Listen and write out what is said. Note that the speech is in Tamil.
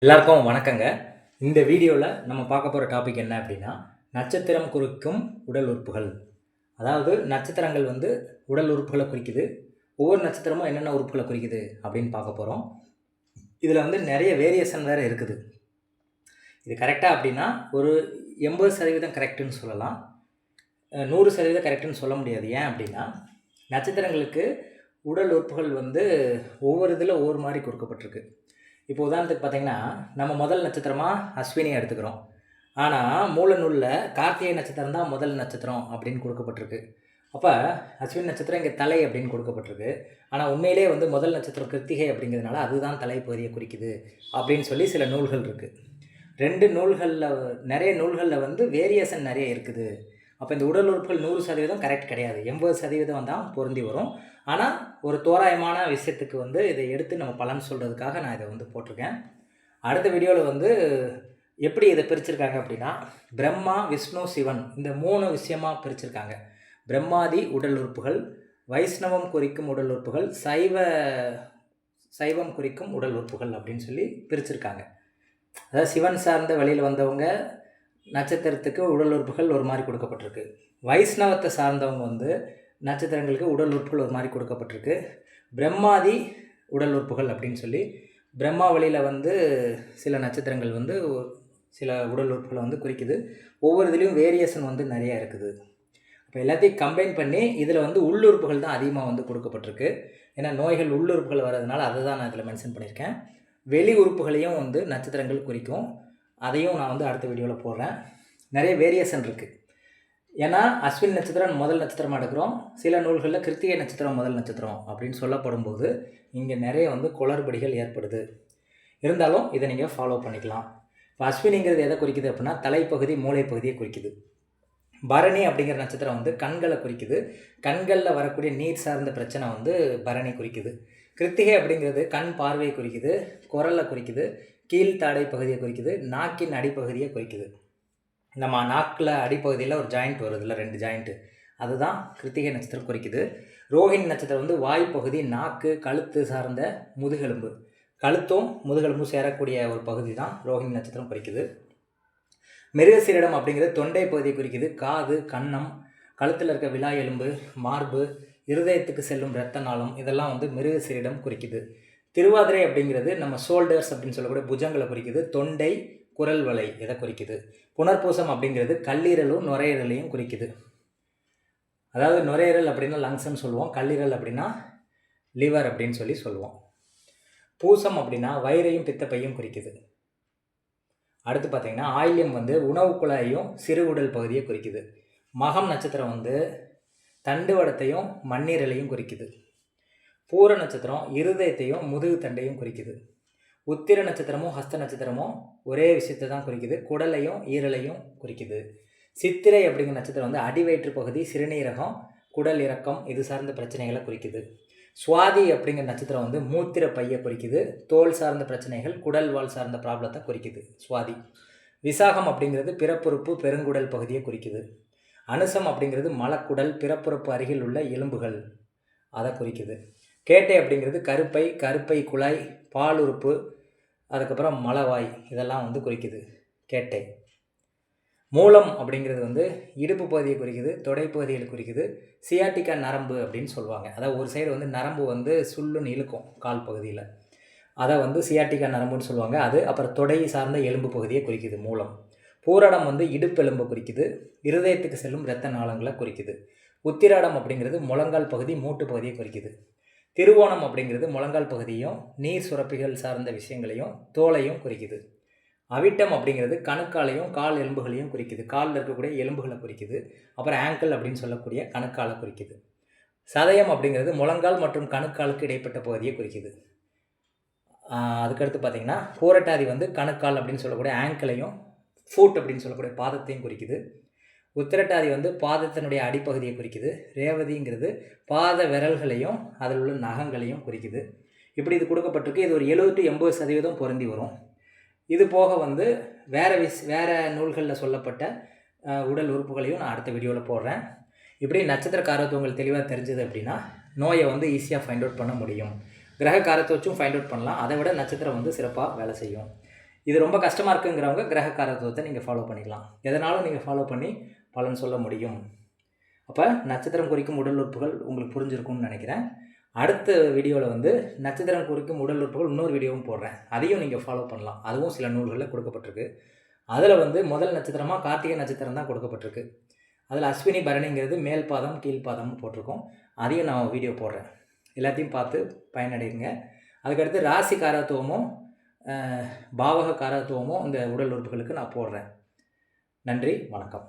எல்லாருக்கும் வணக்கங்க. இந்த வீடியோவில் நம்ம பார்க்க போகிற டாபிக் என்ன அப்படின்னா, நட்சத்திரம் குறிக்கும் உடல் உறுப்புகள். அதாவது நட்சத்திரங்கள் வந்து உடல் உறுப்புகளை குறிக்குது. ஒவ்வொரு நட்சத்திரமும் என்னென்ன உறுப்புகளை குறிக்குது அப்படின்னு பார்க்க போகிறோம். இதில் வந்து நிறைய வேரியேஷன் வேறு இருக்குது. இது கரெக்டாக அப்படின்னா ஒரு 80% கரெக்டுன்னு சொல்லலாம். 100% கரெக்டுன்னு சொல்ல முடியாது. ஏன் அப்படின்னா, நட்சத்திரங்களுக்கு உடல் உறுப்புகள் வந்து ஒவ்வொரு இதில் ஒவ்வொரு மாதிரி கொடுக்கப்பட்டிருக்கு. இப்போ உதாரணத்துக்கு பார்த்தீங்கன்னா, நம்ம முதல் நட்சத்திரமாக அஸ்வினியை எடுத்துக்கிறோம். ஆனால் மூல நூலில் கார்த்திகை நட்சத்திரம் தான் முதல் நட்சத்திரம் அப்படின்னு கொடுக்கப்பட்டிருக்கு. அப்போ அஸ்வினி நட்சத்திரம் இங்கே தலை அப்படின்னு கொடுக்கப்பட்டிருக்கு. ஆனால் உண்மையிலே வந்து முதல் நட்சத்திரம் கிருத்திகை அப்படிங்கிறதுனால அதுதான் தலைப்பகுதியை குறிக்குது அப்படின்னு சொல்லி சில நூல்கள் இருக்குது. 2 நூல்களில் நிறைய நூல்களில் வந்து வேரியேஷன் நிறைய இருக்குது. அப்போ இந்த உடல் உறுப்புகள் 100% கரெக்ட் கிடையாது. 80% தான் பொருந்தி வரும். ஆனால் ஒரு தோராயமான விஷயத்துக்கு வந்து இதை எடுத்து நம்ம பலன் சொல்கிறதுக்காக நான் இதை வந்து போட்டிருக்கேன். அடுத்த வீடியோவில் வந்து எப்படி இதை பிரிச்சிருக்காங்க அப்படின்னா, பிரம்மா, விஷ்ணு, சிவன் இந்த 3 விஷயமாக பிரிச்சிருக்காங்க. பிரம்மாதி உடல் உறுப்புகள், வைஷ்ணவம் குறிக்கும் உடல் உறுப்புகள், சைவம் குறிக்கும் உடல் உறுப்புகள் அப்படின்னு சொல்லி பிரிச்சிருக்காங்க. அதாவது சிவன் சார்ந்த வழியில் வந்தவங்க நட்சத்திரத்துக்கு உடல் உறுப்புகள் ஒரு மாதிரி கொடுக்கப்பட்டிருக்கு. வைஷ்ணவத்தை சார்ந்தவங்க வந்து நட்சத்திரங்களுக்கு உடல் உறுப்புகள் ஒரு மாதிரி கொடுக்கப்பட்டிருக்கு. பிரம்மாதி உடல் உறுப்புகள் அப்படின்னு சொல்லி பிரம்மா வழியில் வந்து சில நட்சத்திரங்கள் வந்து சில உடல் உறுப்புகளை வந்து குறிக்குது. ஒவ்வொரு இதுலேயும் வேரியேஷன் வந்து நிறையா இருக்குது. இப்போ எல்லாத்தையும் கம்பைன் பண்ணி இதில் வந்து உள்ளுறுப்புகள் தான் அதிகமாக வந்து கொடுக்கப்பட்டிருக்கு. ஏன்னா நோய்கள் உள்ளுறுப்புகள் வர்றதுனால அதை தான் நான் இதில் மென்ஷன் பண்ணியிருக்கேன். வெளி உறுப்புகளையும் வந்து நட்சத்திரங்கள் குறிக்கும். அதையும் நான் வந்து அடுத்த வீடியோவில் போடுறேன். நிறைய வேரியேஷன் இருக்குது. ஏன்னா அஸ்வின் நட்சத்திரம் முதல் நட்சத்திரமாக எடுக்கிறோம். சில நூல்களில் கிருத்திகை நட்சத்திரம் முதல் நட்சத்திரம் அப்படின்னு சொல்லப்படும் போது இங்கே நிறைய வந்து குளறுபடிகள் ஏற்படுது. இருந்தாலும் இதை நீங்கள் ஃபாலோ பண்ணிக்கலாம். இப்போ அஸ்வினிங்கிறது எதை குறிக்குது அப்படின்னா, தலைப்பகுதி மூளைப்பகுதியை குறிக்குது. பரணி அப்படிங்கிற நட்சத்திரம் வந்து கண்களை குறிக்குது. கண்களில் வரக்கூடிய நீர் சார்ந்த பிரச்சனை வந்து பரணி குறிக்குது. கிருத்திகை அப்படிங்கிறது கண் பார்வையை குறிக்குது, குரலை குறிக்குது, கீழ்த்தாடை பகுதியை குறிக்குது, நாக்கின் அடிப்பகுதியை குறிக்குது. நம்ம நாக்கில் அடிப்பகுதியில் ஒரு ஜாயிண்ட் வருதுல்ல, 2 ஜாயிண்ட்டு, அதுதான் கிருத்திகை நட்சத்திரம் குறிக்குது. ரோஹிணி நட்சத்திரம் வந்து வாய்ப்பகுதி, நாக்கு, கழுத்து சார்ந்த முதுகெலும்பு, கழுத்தும் முதுகெலும்பும் சேரக்கூடிய ஒரு பகுதி தான் ரோஹிணி நட்சத்திரம் குறிக்குது. மிருகசீரிடம் அப்படிங்கிறது தொண்டை பகுதியை குறிக்குது. காது, கன்னம், கழுத்தில் இருக்க விலா எலும்பு, மார்பு, இருதயத்துக்கு செல்லும் இரத்த நாளம், இதெல்லாம் வந்து மிருகசீரிடம் குறிக்குது. திருவாதிரை அப்படிங்கிறது நம்ம ஷோல்டர்ஸ் அப்படின்னு சொல்லக்கூடிய புஜங்களை குறிக்குது. தொண்டை, குரல் வலை இதை குறிக்குது. புனர்பூசம் அப்படிங்கிறது கல்லீரலும் நுரையீரலையும் குறிக்குது. அதாவது நுரையீரல் அப்படின்னா லங்ஸ்ன்னு சொல்லுவோம், கல்லீரல் அப்படின்னா லிவர் அப்படின்னு சொல்லி சொல்லுவோம். பூசம் அப்படின்னா வயிறையும் பித்தப்பையும் குறிக்குது. அடுத்து பார்த்தீங்கன்னா ஆயில்யம் வந்து உணவு குழாயையும் சிறுகுடல் பகுதியை குறிக்குது. மகம் நட்சத்திரம் வந்து தண்டுவடத்தையும் மண்ணீரலையும் குறிக்குது. பூர நட்சத்திரம் இருதயத்தையும் முதுகு தண்டையும் குறிக்குது. உத்திர நட்சத்திரமும் ஹஸ்த நட்சத்திரமும் ஒரே விஷயத்தை தான் குறிக்குது, குடலையும் ஈரலையும் குறிக்குது. சித்திரை அப்படிங்கிற நட்சத்திரம் வந்து அடிவயிற்று பகுதி, சிறுநீரகம், குடல் இறக்கம் இது சார்ந்த பிரச்சனைகளை குறிக்குது. சுவாதி அப்படிங்கிற நட்சத்திரம் வந்து மூத்திர பையை குறிக்குது, தோல் சார்ந்த பிரச்சனைகள், குடல் வால் சார்ந்த ப்ராப்ளத்தை குறிக்குது சுவாதி. விசாகம் அப்படிங்கிறது பிறப்புறுப்பு, பெருங்குடல் பகுதியை குறிக்குது. அனுசம் அப்படிங்கிறது மலக்குடல், பிறப்புறுப்பு அருகில் உள்ள எலும்புகள் அதை குறிக்குது. கேட்டை அப்படிங்கிறது கருப்பை குழாய், பாலுறுப்பு, அதுக்கப்புறம் மலவாய் இதெல்லாம் வந்து குறிக்குது கேட்டை. மூலம் அப்படிங்கிறது வந்து இடுப்பு பகுதியை குறிக்குது, தொடைப்பகுதியில் குறிக்குது. சியாட்டிக்கா நரம்பு அப்படின்னு சொல்லுவாங்க. அதாவது ஒரு சைடு வந்து நரம்பு வந்து சுள்ளுன்னு இழுக்கும் கால் பகுதியில், அதை வந்து சியாட்டிக்கா நரம்புன்னு சொல்லுவாங்க. அது அப்புறம் தொடை சார்ந்த எலும்பு பகுதியை குறிக்குது மூலம். பூரடம் வந்து இடுப்பெலும்பை குறிக்குது, இருதயத்துக்கு செல்லும் இரத்த நாளங்களை குறிக்குது. உத்திராடம் அப்படிங்கிறது முழங்கால் பகுதி, மூட்டு பகுதியை குறிக்குது. திருவோணம் அப்படிங்கிறது முழங்கால் பகுதியும் நீர் சுரப்பிகள் சார்ந்த விஷயங்களையும் தோலையும் குறிக்குது. அவிட்டம் அப்படிங்கிறது கணுக்காலையும் கால் எலும்புகளையும் குறிக்குது, காலில் இருக்கக்கூடிய எலும்புகளை குறிக்குது. அப்புறம் ஆங்கிள் அப்படின்னு சொல்லக்கூடிய கணுக்காலை குறிக்குது. சதயம் அப்படிங்கிறது முழங்கால் மற்றும் கணுக்காலுக்கு இடைப்பட்ட பகுதியை குறிக்குது. அதுக்கடுத்து பார்த்திங்கன்னா பூரட்டாதி வந்து கணுக்கால் அப்படின்னு சொல்லக்கூடிய ஆங்கிளையும் ஃபூட் அப்படின்னு சொல்லக்கூடிய பாதத்தையும் குறிக்குது. உத்திரட்டாதி வந்து பாதத்தினுடைய அடிப்பகுதியை குறிக்குது. ரேவதிங்கிறது பாத விரல்களையும் அதில் உள்ள நகங்களையும் குறிக்குது. இப்படி இது கொடுக்கப்பட்டிருக்கு. இது ஒரு 70-80% பொருந்தி வரும். இது போக வந்து வேறு நூல்களில் சொல்லப்பட்ட உடல் உறுப்புகளையும் நான் அடுத்த வீடியோவில் போடுறேன். இப்படி நட்சத்திர காரத்துவங்கள் தெளிவாக தெரிஞ்சது அப்படின்னா நோயை வந்து ஈஸியாக ஃபைண்ட் அவுட் பண்ண முடியும். கிரக காரத்தை வச்சும் ஃபைண்ட் அவுட் பண்ணலாம். அதை விட நட்சத்திரம் வந்து சிறப்பாக வேலை செய்யும். இது ரொம்ப கஷ்டமாக இருக்குங்கிறவங்க கிரக காரகத்துவத்தை நீங்கள் ஃபாலோ பண்ணிக்கலாம். எதனாலும் நீங்கள் ஃபாலோ பண்ணி பலன் சொல்ல முடியும். அப்போ நட்சத்திரம் குறிக்கும் உடல் உறுப்புகள் உங்களுக்கு புரிஞ்சிருக்கும்னு நினைக்கிறேன். அடுத்த வீடியோவில் வந்து நட்சத்திரம் குறிக்கும் உடல் உறுப்புகள் இன்னொரு வீடியோவும் போடுறேன். அதையும் நீங்கள் ஃபாலோ பண்ணலாம். அதுவும் சில நூல்களில் கொடுக்கப்பட்டிருக்கு. அதில் வந்து முதல் நட்சத்திரமாக கார்த்திகை நட்சத்திரம் தான் கொடுக்கப்பட்டிருக்கு. அதில் அஸ்வினி பரணிங்கிறது மேல் பாதம் கீழ் பாதம்னு போட்டிருக்கோம். அதையும் நான் வீடியோ போடுறேன். எல்லாத்தையும் பார்த்து பயனடைங்க. அதுக்கடுத்து ராசி காரத்துவமும் பாவக காரத்துவமும் இந்த உடல் உறுப்புகளுக்கு நான் போடுறேன். நன்றி, வணக்கம்.